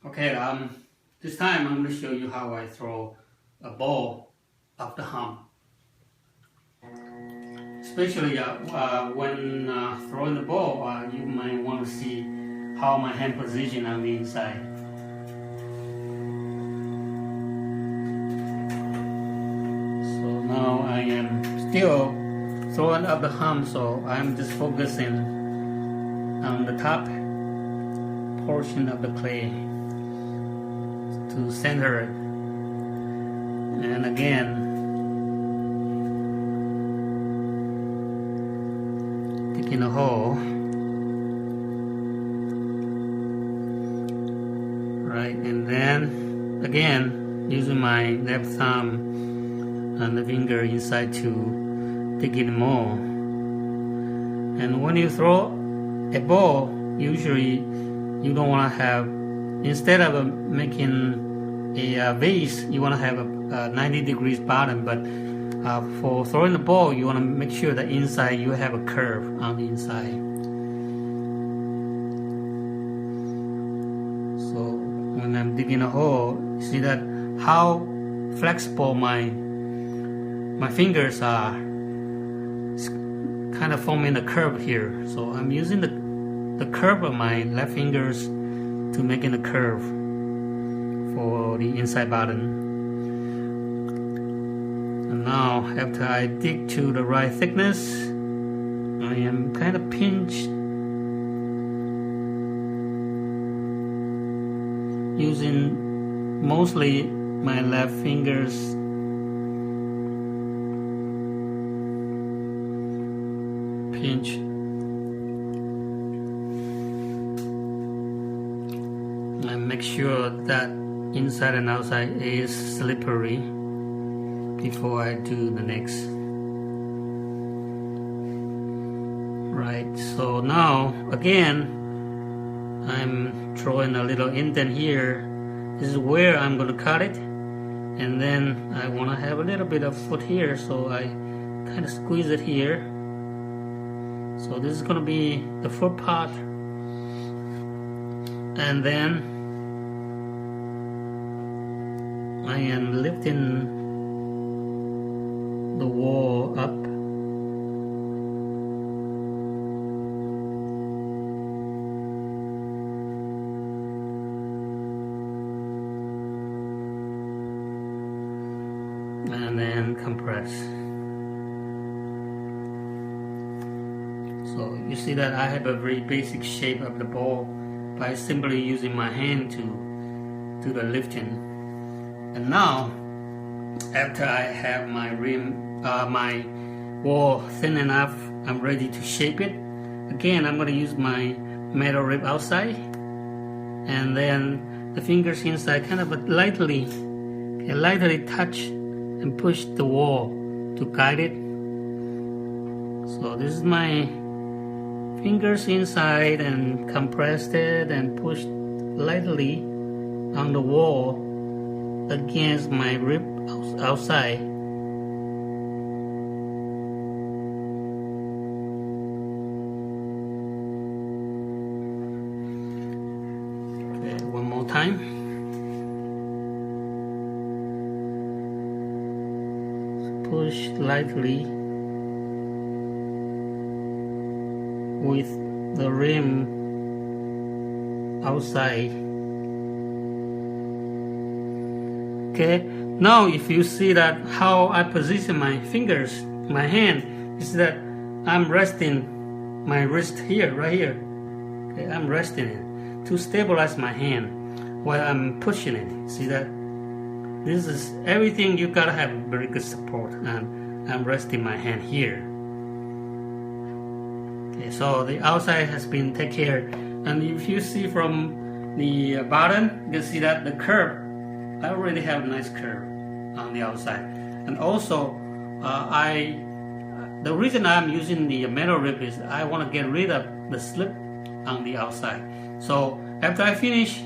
Okay, this time I'm going to show you how I throw a ball off the hump. Especially when throwing the ball, you might want to see how my hand position on the inside. So now I am still throwing up the hump, so I'm just focusing on the top portion of the clay to center it, and again digging a hole right, and then again using my left thumb and the finger inside to dig it more. And when you throw a ball, usually you don't want to have, instead of making a vase, you want to have a 90 degrees bottom, but for throwing the ball, you want to make sure that inside you have a curve on the inside. So when I'm digging a hole, see that how flexible my fingers are. It's kind of forming a curve here. So I'm using the curve of my left fingers to making a curve for the inside button. And now after I dig to the right thickness, I am kind of pinched using mostly my left fingers pinch and make sure that inside and outside is slippery before I do the next. Right, so now again I'm drawing a little indent here. This is where I'm going to cut it, and then I want to have a little bit of foot here, so I kind of squeeze it here. So this is going to be the foot part, and then I am lifting the wall up, and then compress. So you see that I have a very basic shape of the ball by simply using my hand to do the lifting. And now, after I have my rim, my wall thin enough, I'm ready to shape it. Again, I'm going to use my metal rib outside, and then the fingers inside kind of lightly touch and push the wall to guide it. So this is my fingers inside and compressed it and pushed lightly on the wall against my rib outside. Okay, one more time. Push lightly with the rim outside. Okay, now if you see that how I position my fingers, my hand, is that I'm resting my wrist here, right here. Okay, I'm resting it to stabilize my hand while I'm pushing it. See that? This is everything, you gotta have very good support, and I'm resting my hand here. Okay, so the outside has been taken care, and if you see from the bottom, you can see that the curve, I already have a nice curve on the outside. And also, the reason I'm using the metal rib is I want to get rid of the slip on the outside. So after I finish,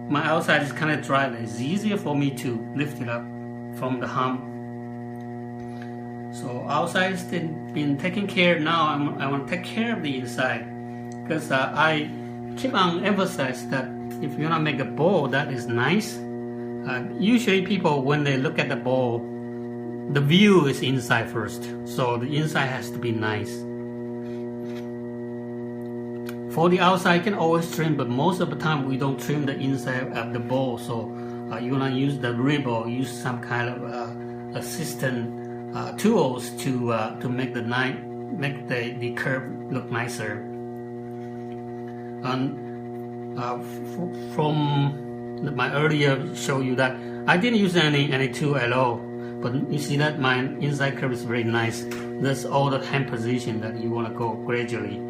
my outside is kind of dry, and it's easier for me to lift it up from the hump. So outside has been taken care. Now I want to take care of the inside, because I keep on emphasizing that if you want to make a bowl that is nice, usually people, when they look at the bowl, the view is inside first, so the inside has to be nice. For the outside, you can always trim, but most of the time we don't trim the inside of the bowl, so you're gonna use the rib or use some kind of assistant tools to make the curve look nicer. And from my earlier show you that I didn't use any tool at all, but you see that my inside curve is very nice. That's all the hand position that you want to go gradually.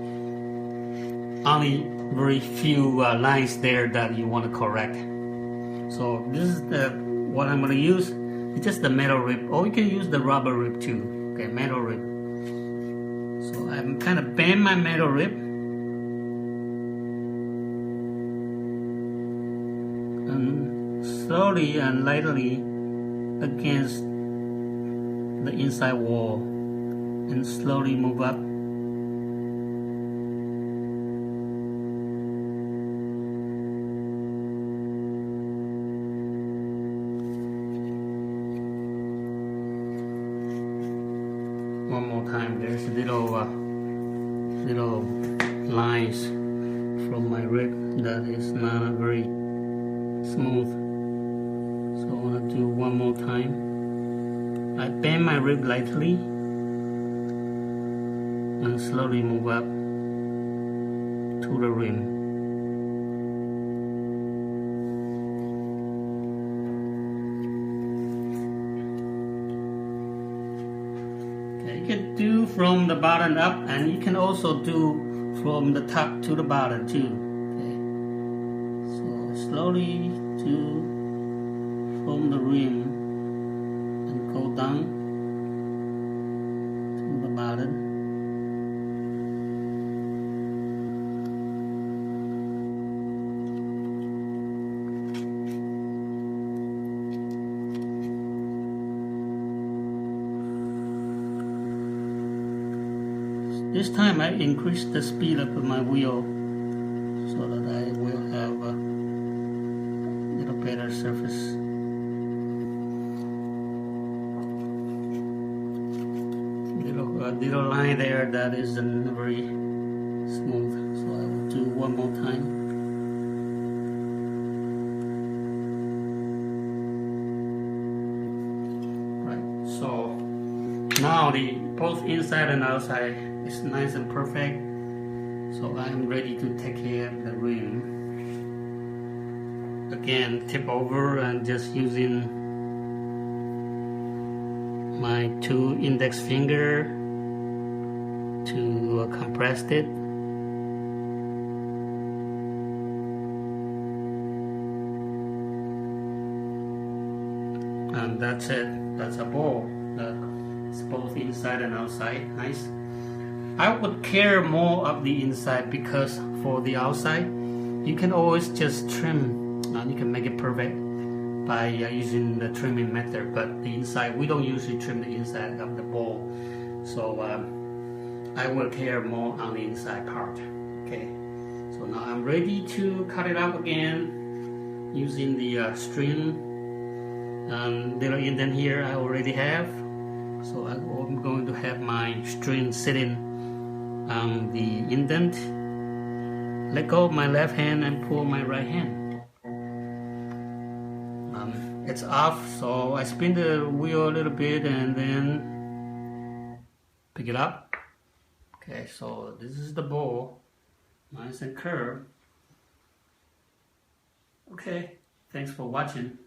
Only very few lines there that you want to correct. So this is what I'm going to use. It's just the metal rib, or you can use the rubber rib too. Okay, metal rib. So I'm kind of bend my metal rib, and slowly and lightly against the inside wall, and slowly move up. One more time. There's little lines from my rib that is not very smooth. So I want to do one more time. I bend my rib lightly and slowly move up to the rim. You can do from the bottom up, and you can also do from the top to the bottom too. Okay. So slowly do from the rim and go down to the bottom. This time I increased the speed of my wheel so that I will have a little better surface. Little line there that isn't very smooth, so I will do one more time. Right, so now both inside and outside is nice and perfect, so I'm ready to take care of the rim. Again, tip over and just using my 2 index finger to compress it. And that's it. That's a bowl. It's both inside and outside. Nice. I would care more of the inside, because for the outside you can always just trim and you can make it perfect by using the trimming method, but the inside we don't usually trim the inside of the bowl, so I will care more on the inside part. Okay, so now I'm ready to cut it out again using the string and little indent here I already have. So I'm going to have my string sitting on the indent. Let go of my left hand and pull my right hand. It's off, so I spin the wheel a little bit and then pick it up. Okay, so this is the bowl, nice and curved. Okay, thanks for watching.